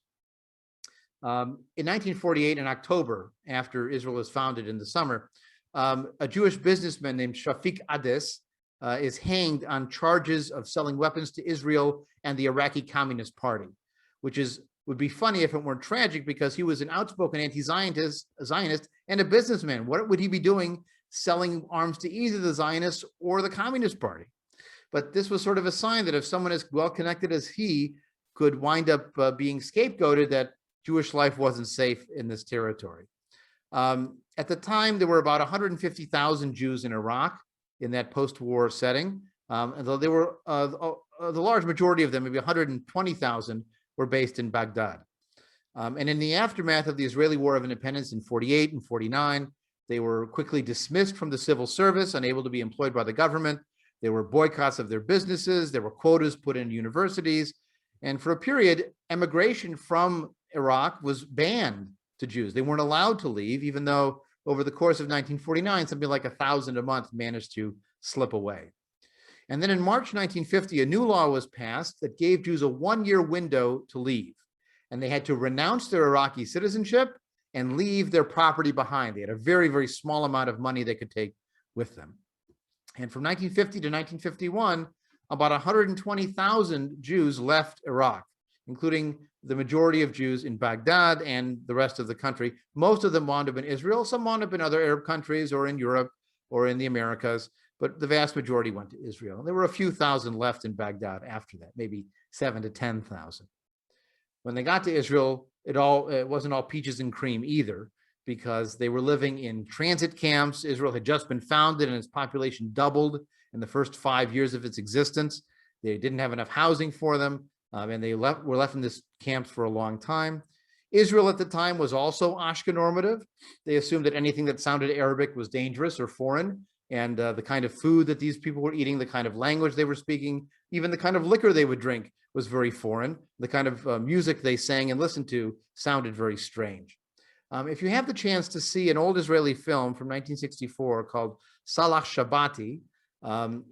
Speaker 1: In 1948, in October, after Israel was founded in the summer, a Jewish businessman named Shafiq Ades is hanged on charges of selling weapons to Israel and the Iraqi Communist Party, which would be funny if it weren't tragic, because he was an outspoken anti-Zionist and a businessman. What would he be doing selling arms to either the Zionists or the Communist Party? But this was sort of a sign that if someone as well-connected as he could wind up being scapegoated, that Jewish life wasn't safe in this territory. At the time, there were about 150,000 Jews in Iraq in that post-war setting, although there were the large majority of them, maybe 120,000, were based in Baghdad. And in the aftermath of the Israeli War of Independence in 48 and 49, they were quickly dismissed from the civil service, unable to be employed by the government. There were boycotts of their businesses. There were quotas put in universities. And for a period, emigration from Iraq was banned to Jews. They weren't allowed to leave, even though over the course of 1949, something like 1,000 a month managed to slip away. And then in March 1950, a new law was passed that gave Jews a one-year window to leave. And they had to renounce their Iraqi citizenship and leave their property behind. They had a very, very small amount of money they could take with them. And from 1950 to 1951, about 120,000 Jews left Iraq, including the majority of Jews in Baghdad and the rest of the country. Most of them wound up in Israel. Some wound up in other Arab countries or in Europe or in the Americas, but the vast majority went to Israel. And there were a few thousand left in Baghdad after that, maybe 7,000 to 10,000. When they got to Israel, it wasn't all peaches and cream either, because they were living in transit camps. Israel had just been founded and its population doubled in the first 5 years of its existence. They didn't have enough housing for them, and they were left in this camps for a long time. Israel at the time was also Ashkenormative. They assumed that anything that sounded Arabic was dangerous or foreign, and the kind of food that these people were eating, the kind of language they were speaking, even the kind of liquor they would drink was very foreign. The kind of music they sang and listened to sounded very strange. If you have the chance to see an old Israeli film from 1964 called Salah Shabbati,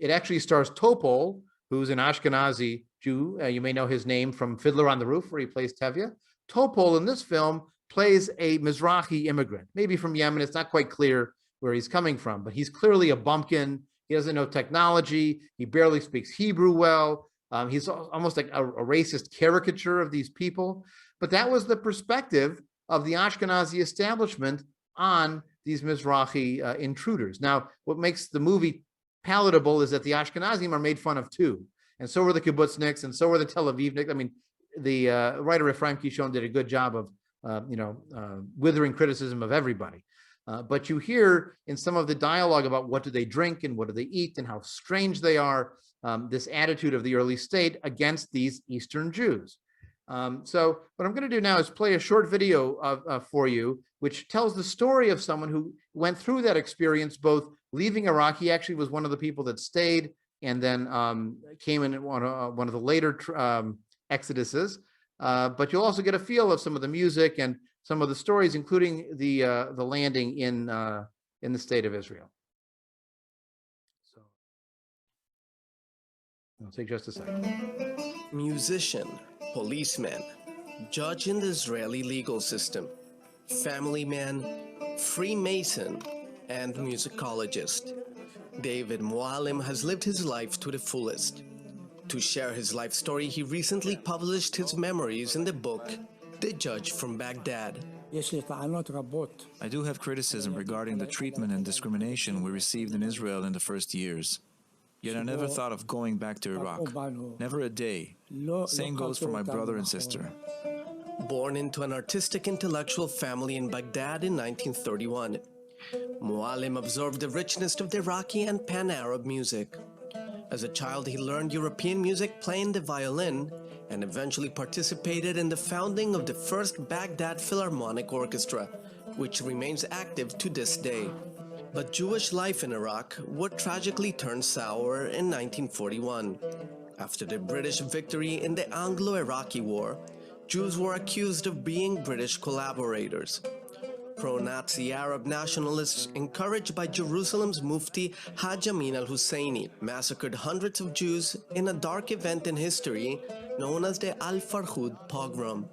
Speaker 1: it actually stars Topol, who's an Ashkenazi Jew. You may know his name from Fiddler on the Roof, where he plays Tevye. Topol in this film plays a Mizrahi immigrant, maybe from Yemen. It's not quite clear where he's coming from, but he's clearly a bumpkin. He doesn't know technology. He barely speaks Hebrew well. He's almost like a racist caricature of these people. But that was the perspective of the Ashkenazi establishment on these Mizrahi intruders. Now, what makes the movie palatable is that the Ashkenazim are made fun of too. And so were the kibbutzniks, and so were the Tel Avivniks. I mean, the writer Ephraim Kishon did a good job of, withering criticism of everybody. But you hear in some of the dialogue about what do they drink and what do they eat and how strange they are, this attitude of the early state against these Eastern Jews. So what I'm going to do now is play a short video for you, which tells the story of someone who went through that experience, both leaving Iraq. He actually was one of the people that stayed and then came in one of the later exoduses. But you'll also get a feel of some of the music and some of the stories, including the landing in the state of Israel. So it'll take just a second.
Speaker 2: Musician, policeman, judge in the Israeli legal system, family man, Freemason, and musicologist. David Muallim has lived his life to the fullest. To share his life story, he recently published his memories in the book, The Judge from Baghdad.
Speaker 3: I do have criticism regarding the treatment and discrimination we received in Israel in the first years. Yet I never thought of going back to Iraq. Never a day. Same goes for my brother and sister.
Speaker 2: Born into an artistic intellectual family in Baghdad in 1931, Muallim absorbed the richness of the Iraqi and Pan-Arab music. As a child, he learned European music playing the violin and eventually participated in the founding of the first Baghdad Philharmonic Orchestra, which remains active to this day. But Jewish life in Iraq would tragically turn sour in 1941. After the British victory in the Anglo-Iraqi War, Jews were accused of being British collaborators. Pro-Nazi Arab nationalists, encouraged by Jerusalem's Mufti Haj Amin al-Husseini, massacred hundreds of Jews in a dark event in history known as the Al-Farhood pogrom.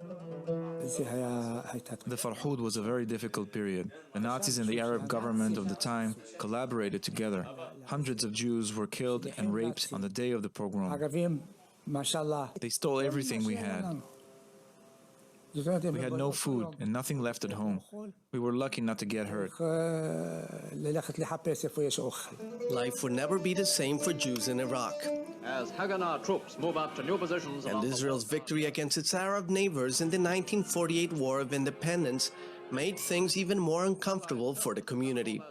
Speaker 3: The Farhood was a very difficult period. The Nazis and the Arab government of the time collaborated together. Hundreds of Jews were killed and raped on the day of the pogrom. They stole everything we had. We had no food and nothing left at home. We were lucky not to get hurt.
Speaker 2: Life would never be the same for Jews in Iraq.
Speaker 4: As Haganah troops move up to new positions
Speaker 2: And Israel's victory against its Arab neighbors in the 1948 War of Independence made things even more uncomfortable for the community.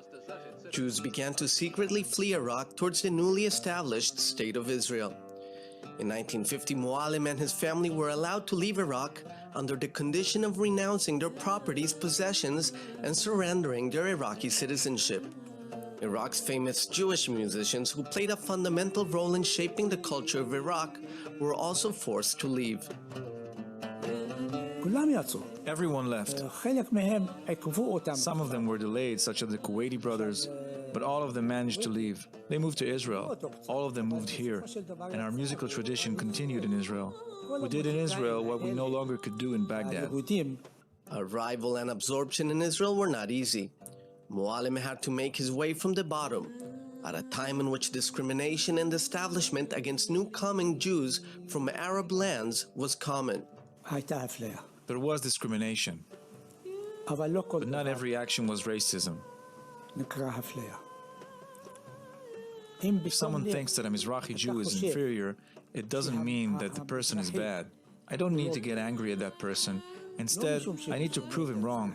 Speaker 2: Jews began to secretly flee Iraq towards the newly established State of Israel. In 1950, Muallim and his family were allowed to leave Iraq under the condition of renouncing their properties, possessions, and surrendering their Iraqi citizenship. Iraq's famous Jewish musicians, who played a fundamental role in shaping the culture of Iraq, were also forced to leave.
Speaker 3: Everyone left. Some of them were delayed, such as the Kuwaiti brothers, but all of them managed to leave. They moved to Israel. All of them moved here, and our musical tradition continued in Israel. We did in Israel what we no longer could do in Baghdad.
Speaker 2: Arrival and absorption in Israel were not easy. Muallim had to make his way from the bottom, at a time in which discrimination and establishment against new-coming Jews from Arab lands was common.
Speaker 3: There was discrimination, but not every action was racism. If someone thinks that a Mizrahi Jew is inferior, it doesn't mean that the person is bad. I don't need to get angry at that person. Instead, I need to prove him wrong.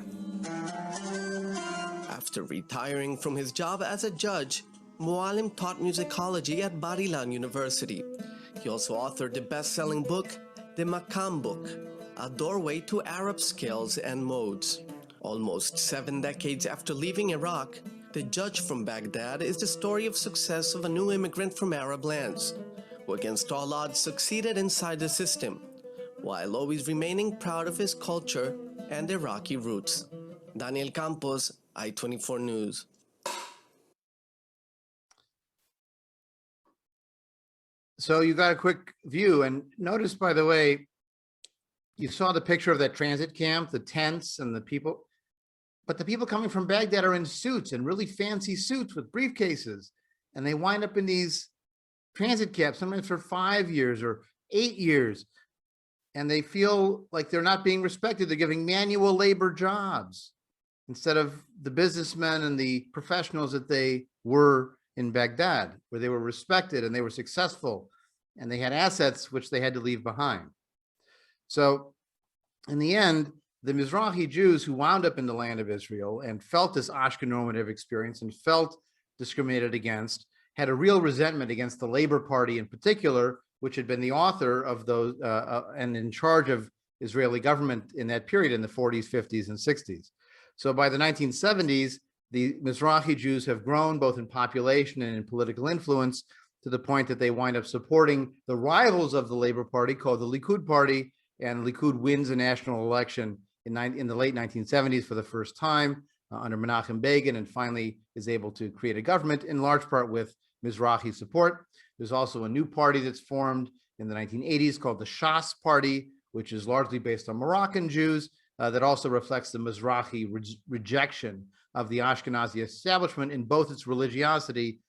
Speaker 2: After retiring from his job as a judge, Muallim taught musicology at Babylonian University. He also authored the best-selling book, The Makam Book, a doorway to Arab scales and modes. Almost 7 decades after leaving Iraq, The Judge from Baghdad is the story of success of a new immigrant from Arab lands, who against all odds succeeded inside the system, while always remaining proud of his culture and Iraqi roots. Daniel Campos, I-24 News.
Speaker 1: So you got a quick view, and notice, by the way, you saw the picture of that transit camp, the tents and the people, but the people coming from Baghdad are in suits, and really fancy suits with briefcases, and they wind up in these transit camps, sometimes for 5 years or 8 years, and they feel like they're not being respected. They're giving manual labor jobs instead of the businessmen and the professionals that they were in Baghdad, where they were respected and they were successful and they had assets which they had to leave behind. So in the end, the Mizrahi Jews who wound up in the land of Israel and felt this Ashkenormative experience and felt discriminated against had a real resentment against the Labor Party in particular, which had been the author of those and in charge of Israeli government in that period in the 40s, 50s, and 60s. So by the 1970s, the Mizrahi Jews have grown both in population and in political influence to the point that they wind up supporting the rivals of the Labor Party called the Likud Party, and Likud wins a national election in the late 1970s for the first time under Menachem Begin, and finally is able to create a government in large part with Mizrahi support. There's also a new party that's formed in the 1980s called the Shas Party, which is largely based on Moroccan Jews, that also reflects the Mizrahi rejection of the Ashkenazi establishment in both its religiosity,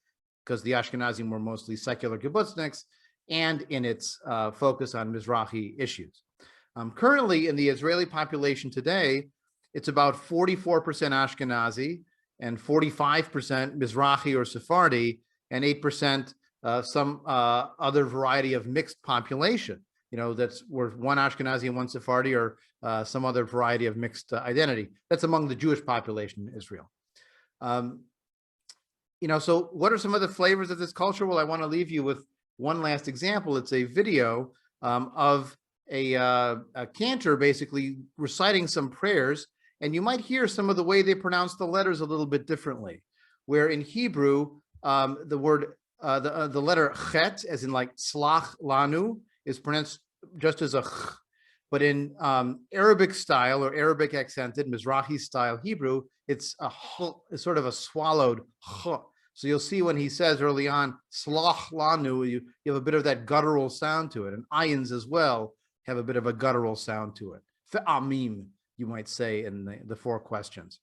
Speaker 1: because the Ashkenazim were mostly secular kibbutzniks, and in its focus on Mizrahi issues. Currently, in the Israeli population today, it's about 44% Ashkenazi and 45% Mizrahi or Sephardi, and 8% some other variety of mixed population. That's where one Ashkenazi and one Sephardi, or some other variety of mixed identity. That's among the Jewish population in Israel. So what are some of the flavors of this culture? Well, I want to leave you with one last example. It's a video of a cantor basically reciting some prayers, and you might hear some of the way they pronounce the letters a little bit differently. Where in Hebrew, the word, the letter chet, as in like slach lanu, is pronounced just as a ch. But in Arabic style, or Arabic accented Mizrahi style Hebrew, it's a ch, it's sort of a swallowed ch. So you'll see when he says early on, slach lanu, you have a bit of that guttural sound to it. And ayins as well have a bit of a guttural sound to it. Fe'amim, you might say in the four questions.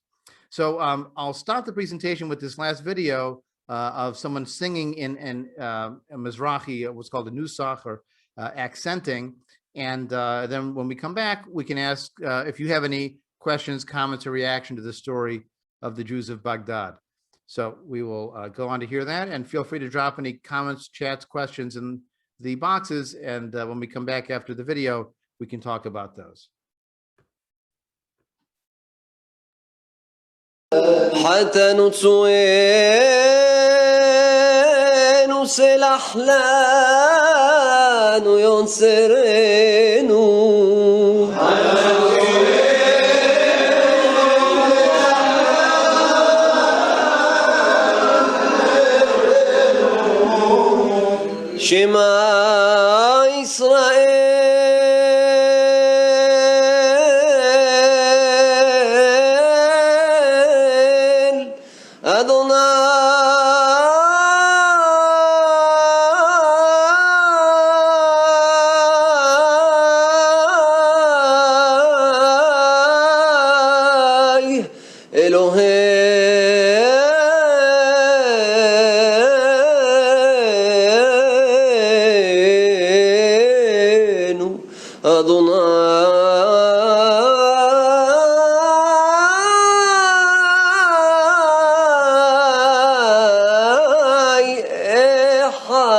Speaker 1: So I'll start the presentation with this last video of someone singing in a Mizrahi, what's called a nusach, or accenting. And then when we come back, we can ask if you have any questions, comments, or reaction to the story of the Jews of Baghdad. So we will go on to hear that, and feel free to drop any comments, chats, questions in the boxes. And when we come back after the video, we can talk about those.
Speaker 5: حتى نتسوين سلحلان وينصرينو شما إسرائيل أدوناي إلهينو أدوناي إحد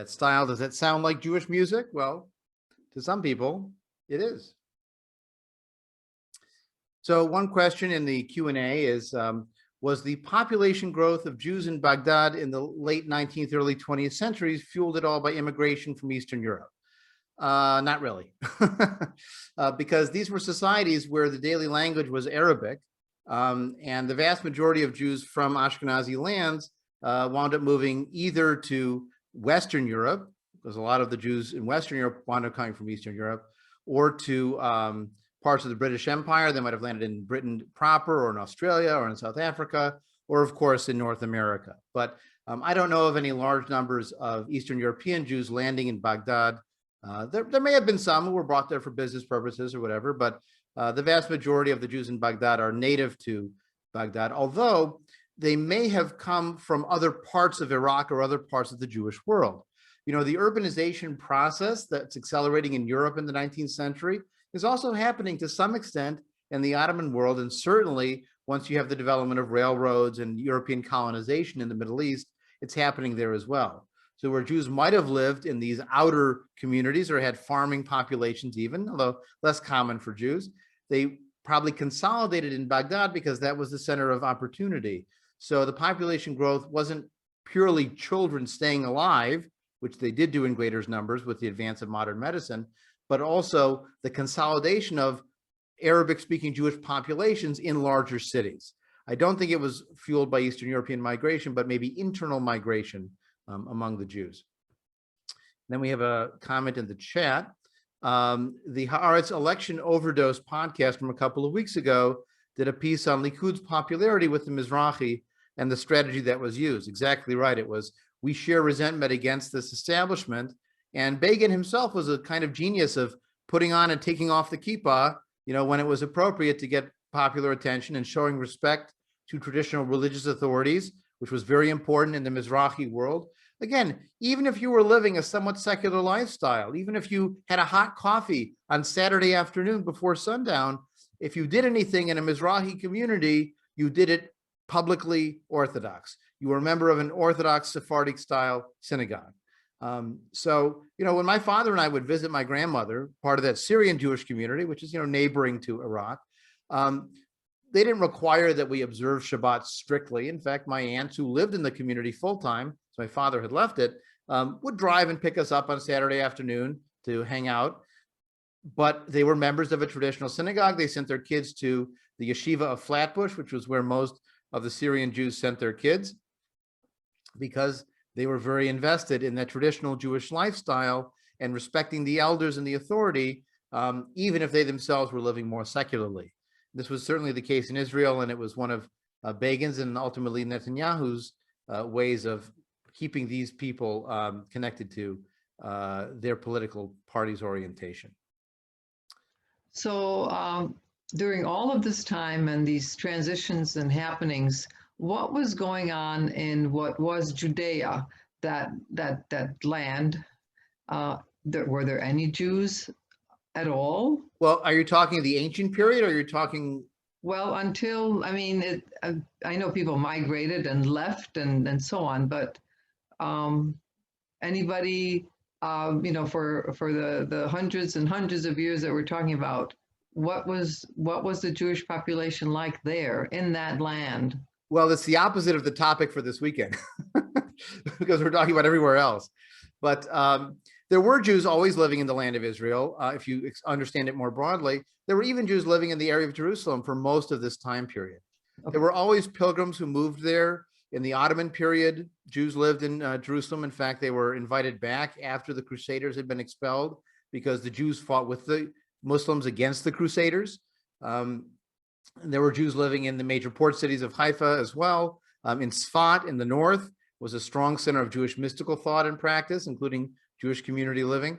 Speaker 1: that style. Does that sound like Jewish music? Well, to some people, it is. So one question in the Q&A is, was the population growth of Jews in Baghdad in the late 19th, early 20th centuries fueled at all by immigration from Eastern Europe? Not really, because these were societies where the daily language was Arabic, and the vast majority of Jews from Ashkenazi lands wound up moving either to Western Europe, because a lot of the Jews in Western Europe wound up coming from Eastern Europe, or to parts of the British Empire. They might have landed in Britain proper, or in Australia, or in South Africa, or of course in North America. But I don't know of any large numbers of Eastern European Jews landing in Baghdad. There may have been some who were brought there for business purposes or whatever, but the vast majority of the Jews in Baghdad are native to Baghdad, although they may have come from other parts of Iraq or other parts of the Jewish world. You know, the urbanization process that's accelerating in Europe in the 19th century is also happening to some extent in the Ottoman world, and certainly once you have the development of railroads and European colonization in the Middle East, it's happening there as well. So where Jews might have lived in these outer communities or had farming populations even, although less common for Jews, they probably consolidated in Baghdad because that was the center of opportunity. So the population growth wasn't purely children staying alive, which they did do in greater numbers with the advance of modern medicine, but also the consolidation of Arabic-speaking Jewish populations in larger cities. I don't think it was fueled by Eastern European migration, but maybe internal migration among the Jews. Then we have a comment in the chat. The Haaretz Election Overdose podcast from a couple of weeks ago did a piece on Likud's popularity with the Mizrahi and the strategy that was used. Exactly right. It was, we share resentment against this establishment. And Begin himself was a kind of genius of putting on and taking off the kippah, you know, when it was appropriate to get popular attention, and showing respect to traditional religious authorities, which was very important in the Mizrahi world. Again, even if you were living a somewhat secular lifestyle, even if you had a hot coffee on Saturday afternoon before sundown, if you did anything in a Mizrahi community, you did it publicly Orthodox. You were a member of an Orthodox Sephardic style synagogue. So, you know, when my father and I would visit my grandmother, part of that Syrian Jewish community, which is, you know, neighboring to Iraq, they didn't require that we observe Shabbat strictly. In fact, my aunts who lived in the community full-time, so my father had left it, would drive and pick us up on Saturday afternoon to hang out. But they were members of a traditional synagogue. They sent their kids to the yeshiva of Flatbush, which was where most of the Syrian Jews sent their kids, because they were very invested in that traditional Jewish lifestyle and respecting the elders and the authority, even if they themselves were living more secularly. This was certainly the case in Israel, and it was one of Begin's and ultimately Netanyahu's ways of keeping these people connected to their political party's orientation.
Speaker 6: So during all of this time and these transitions and happenings, what was going on in what was Judea, that land? Were there any Jews at all?
Speaker 1: Well, are you talking the ancient period, or are you talking?
Speaker 6: Well, until, I mean, I know people migrated and left and so on, but anybody, you know, for the hundreds and hundreds of years that we're talking about, what was the Jewish population like there in that land?
Speaker 1: Well, it's the opposite of the topic for this weekend, because we're talking about everywhere else. But there were Jews always living in the land of Israel. If you understand it more broadly, there were even Jews living in the area of Jerusalem for most of this time period. Okay. There were always pilgrims who moved there. In the Ottoman period, Jews lived in Jerusalem. In fact, they were invited back after the Crusaders had been expelled, because the Jews fought with the Muslims against the Crusaders. And there were Jews living in the major port cities of Haifa as well. In Sfat in the north was a strong center of Jewish mystical thought and practice, including Jewish community living.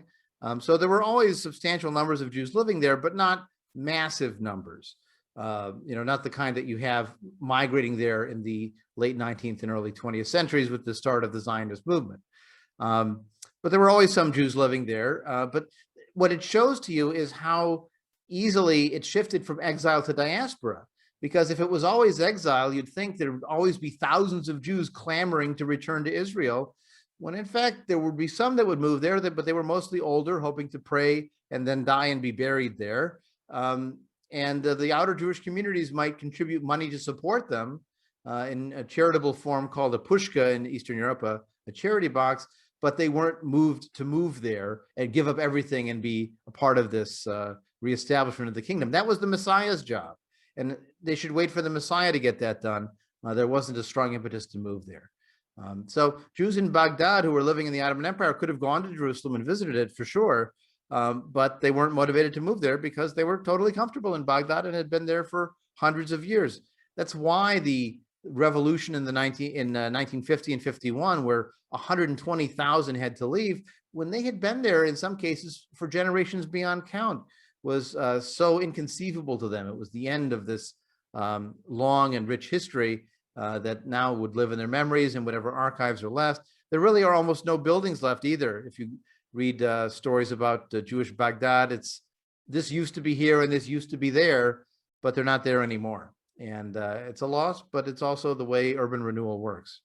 Speaker 1: So there were always substantial numbers of Jews living there, but not massive numbers. You know, not the kind that you have migrating there in the late 19th and early 20th centuries with the start of the Zionist movement. But there were always some Jews living there. But what it shows to you is how easily it shifted from exile to diaspora. Because if it was always exile, you'd think there would always be thousands of Jews clamoring to return to Israel. when in fact there would be some that would move there, but they were mostly older, hoping to pray and then die and be buried there. And the outer Jewish communities might contribute money to support them in a charitable form called a pushka in Eastern Europe, a charity box, but they weren't moved to move there and give up everything and be a part of this reestablishment of the kingdom. That was the Messiah's job, and they should wait for the Messiah to get that done. There wasn't a strong impetus to move there. So Jews in Baghdad who were living in the Ottoman Empire could have gone to Jerusalem and visited it for sure, but they weren't motivated to move there because they were totally comfortable in Baghdad and had been there for hundreds of years. That's why the revolution in 1950 and 51, where 120,000 had to leave, when they had been there in some cases for generations beyond count, was so inconceivable to them. It was the end of this long and rich history that now would live in their memories and whatever archives are left. There really are almost no buildings left either. If you read stories about Jewish Baghdad, it's this used to be here and this used to be there, but they're not there anymore. And it's a loss, but it's also the way urban renewal works.